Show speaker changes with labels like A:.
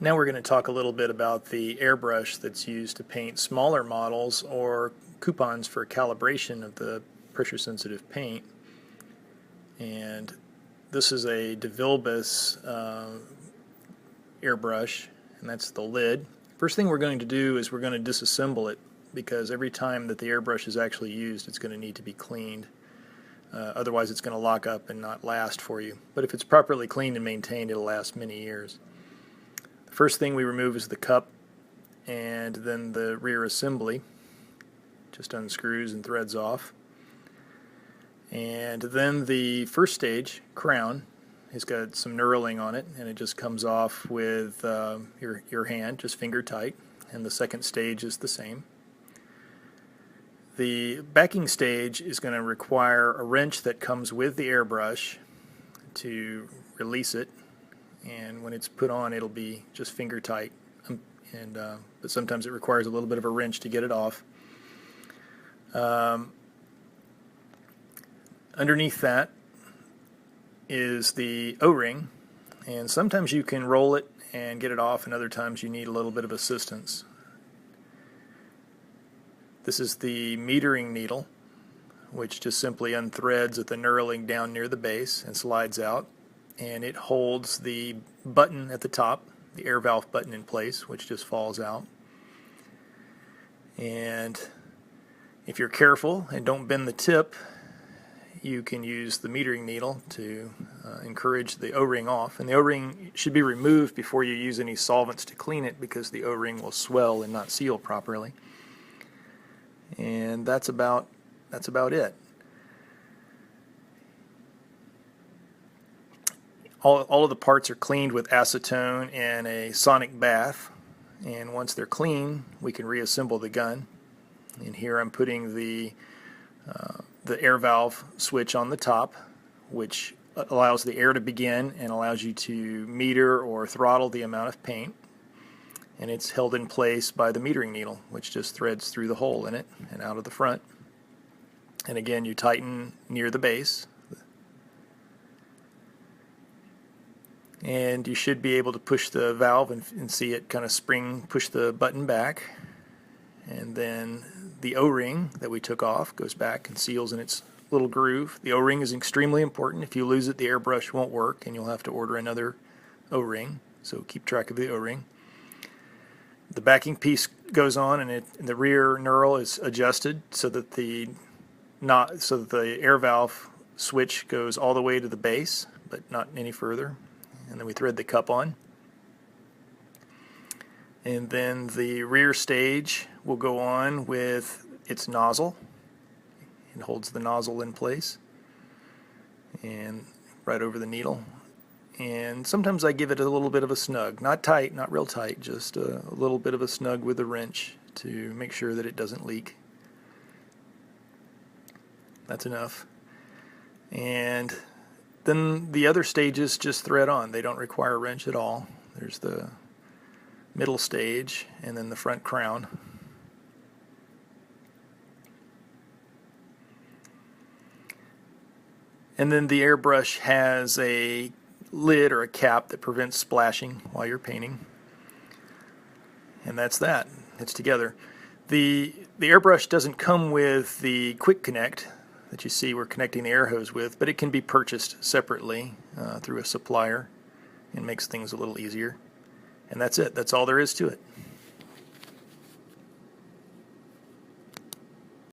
A: Now we're going to talk a little bit about the airbrush that's used to paint smaller models or coupons for calibration of the pressure-sensitive paint. And this is a DeVilbiss airbrush, and that's the lid. First thing we're going to do is we're going to disassemble it, because every time that the airbrush is actually used, it's going to need to be cleaned. Otherwise it's going to lock up and not last for you. But if it's properly cleaned and maintained, it'll last many years. The first thing we remove is the cup, and then the rear assembly just unscrews and threads off. And then the first stage, crown, has got some knurling on it, and it just comes off with your hand, just finger tight. And the second stage is the same. The backing stage is going to require a wrench that comes with the airbrush to release it, and when it's put on it'll be just finger tight, but sometimes it requires a little bit of a wrench to get it off. Underneath that is the O-ring, and sometimes you can roll it and get it off, and other times you need a little bit of assistance. This is the metering needle, which just simply unthreads at the knurling down near the base and slides out, and it holds the button at the top, the air valve button, in place, which just falls out. And if you're careful and don't bend the tip, you can use the metering needle to encourage the O-ring off. And the O-ring should be removed before you use any solvents to clean it, because the O-ring will swell and not seal properly. And that's about it. All of the parts are cleaned with acetone and a sonic bath, and once they're clean we can reassemble the gun. And here I'm putting the air valve switch on the top, which allows the air to begin and allows you to meter or throttle the amount of paint. And it's held in place by the metering needle, which just threads through the hole in it and out of the front. And again, you tighten near the base, and you should be able to push the valve and see it kind of push the button back. And then the O-ring that we took off goes back and seals in its little groove. The O-ring is extremely important. If you lose it, the airbrush won't work, and you'll have to order another O-ring. So keep track of the O-ring. The backing piece goes on, and the rear knurl is adjusted so that the air valve switch goes all the way to the base, but not any further. And then we thread the cup on. And then the rear stage will go on with its nozzle. It holds the nozzle in place and right over the needle. And sometimes I give it a little bit of a snug, not tight, not real tight, just a little bit of a snug with a wrench to make sure that it doesn't leak. That's enough. And then the other stages just thread on. They don't require a wrench at all. There's the middle stage and then the front crown. And then the airbrush has a lid or a cap that prevents splashing while you're painting. And that's that. It's together. The airbrush doesn't come with the quick connect that you see we're connecting the air hose with, but it can be purchased separately through a supplier, and makes things a little easier. And that's it. That's all there is to it.